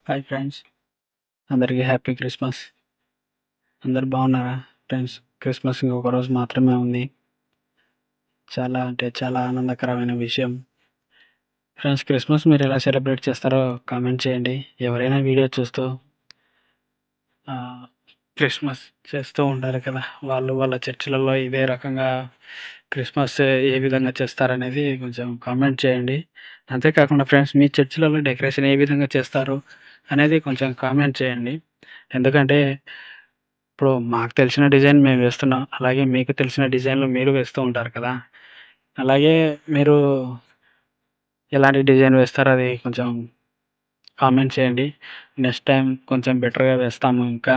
Hi friends, అందరికీ happy Christmas. అందరు బాగున్నారా ఫ్రెండ్స్? క్రిస్మస్ ఇంకొక రోజు మాత్రమే ఉంది. చాలా అంటే చాలా ఆనందకరమైన విషయం. ఫ్రెండ్స్, క్రిస్మస్ మీరు ఎలా సెలబ్రేట్ చేస్తారో కామెంట్ చేయండి. ఎవరైనా వీడియో చూస్తూ ఆ, క్రిస్మస్ చేస్తూ ఉంటారు కదా, వాళ్ళు వాళ్ళ చర్చిలలో ఇదే రకంగా క్రిస్మస్ ఏ విధంగా చేస్తారనేది కొంచెం కామెంట్ చేయండి. అంతేకాకుండా ఫ్రెండ్స్, మీ చర్చిలలో డెకరేషన్ ఏ విధంగా చేస్తారు అనేది కొంచెం కామెంట్ చేయండి. ఎందుకంటే ఇప్పుడు మాకు తెలిసిన డిజైన్ మేము వేస్తున్నాం. అలాగే మీకు తెలిసిన డిజైన్‌లు మీరు వేస్తూ ఉంటారు కదా! అలాగే మీరు ఎలాంటి డిజైన్ వేస్తారో అది కొంచెం కామెంట్ చేయండి. నెక్స్ట్ టైమ్ కొంచెం బెటర్‌గా వేస్తాము ఇంకా.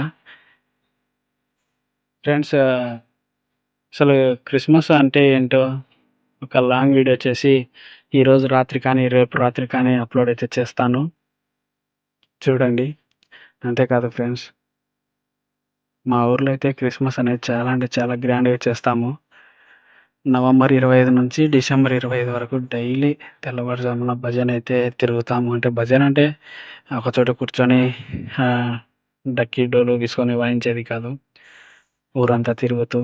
ఫ్రెండ్స్, అసలు క్రిస్మస్ అంటే ఏంటో ఒక లాంగ్ వీడియో చేసి ఈరోజు రాత్రి కానీ, రేపు రాత్రి కానీ అప్‌లోడ్ అయితే చేస్తాను. చూడండి. అంతేకాదు ఫ్రెండ్స్, మా ఊర్లో అయితే క్రిస్మస్ అనేది చాలా అంటే చాలా గ్రాండ్‌గా చేస్తాము. నవంబర్ 25 నుంచి డిసెంబర్ 25 వరకు డైలీ తెల్లవారుజామున భజనైతే తిరుగుతాము. అంటే భజన అంటే ఒక చోట కూర్చొని ఆహ్, డక్కి, డోలు తీసుకొని వాయించేది కాదు. ఊరంతా తిరుగుతూ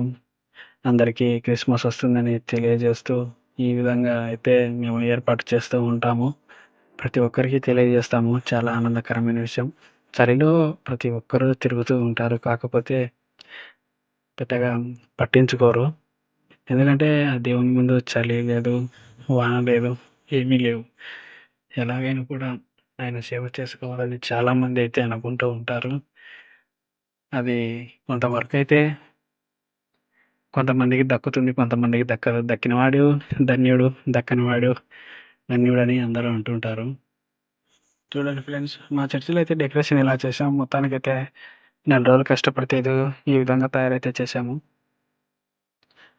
అందరికీ క్రిస్మస్ వస్తుందని తెలియజేస్తూ ఈ విధంగా అయితే మేము ఏర్పాటు చేస్తూ ఉంటాము. ప్రతి ఒక్కరికి తెలియజేస్తాము. చాలా ఆనందకరమైన విషయం. చలిలో ప్రతి ఒక్కరు తిరుగుతూ ఉంటారు. కాకపోతే పెద్దగా పట్టించుకోరు. ఎందుకంటే ఆ దేవుని ముందు చలి లేదు, వాన లేదు, ఏమీ లేవు. ఎలాగైనా కూడా ఆయన సేవ చేసుకోవాలని చాలామందైతే అనుకుంటూ ఉంటారు. అది కొంతవరకైతే కొంతమందికి దక్కుతుంది, కొంతమందికి దక్కదు. దక్కినవాడు ధన్యుడు, దక్కనివాడు ధన్యుడని అందరూ అంటుంటారు. చూడండి ఫ్రెండ్స్, మా చర్చిలో అయితే డెకరేషన్ ఇలా చేసాం. మొత్తానికైతే నెల రోజులు కష్టపడితే ఈ విధంగా తయారైతే చేశాము.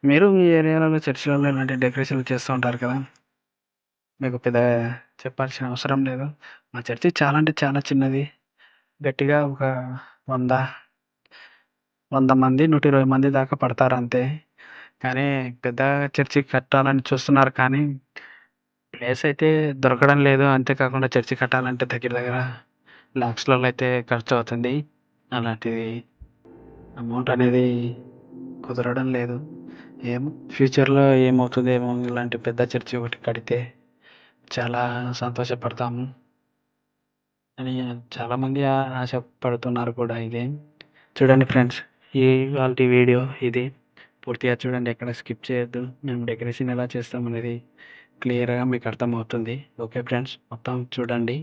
మీరు మీ ఏరియాలలో చర్చిలలో ఇలాంటి డెకరేషన్‌లు చేస్తూ ఉంటారు కదా! మీకు పెద్దగా చెప్పాల్సిన అవసరం లేదు. మా చర్చి చాలా అంటే చాలా చిన్నది. గట్టిగా ఒక 100, 100 మంది, 120 మంది దాకా పడతారంతే. కానీ పెద్ద చర్చి కట్టాలని చూస్తున్నారు కానీ, ప్లేస్ అయితే దొరకడం లేదు. అంతేకాకుండా చర్చి కట్టాలంటే దగ్గర దగ్గర లాక్స్‌లలో అయితే ఖర్చవుతుంది. అలాంటిది అమౌంట్ అనేది కుదరడం లేదు. ఏమో ఫ్యూచర్‌లో ఏమవుతదేమో, ఇలాంటి పెద్ద చర్చి ఒకటి కడితే చాలా సంతోషపడతాము అని చాలామంది ఆశపడుతున్నారు కూడా ఇదే. చూడండి ఫ్రెండ్స్, ఇవాల్టి వీడియో ఇది. పూర్తిగా చూడండి, ఎక్కడ స్కిప్ చేయొద్దు. మేము డెకరేషన్ ఎలా చేస్తామనేది క్లియర్‌గా మీకు అర్థమవుతుంది. ఓకే ఫ్రెండ్స్, మొత్తం చూడండి.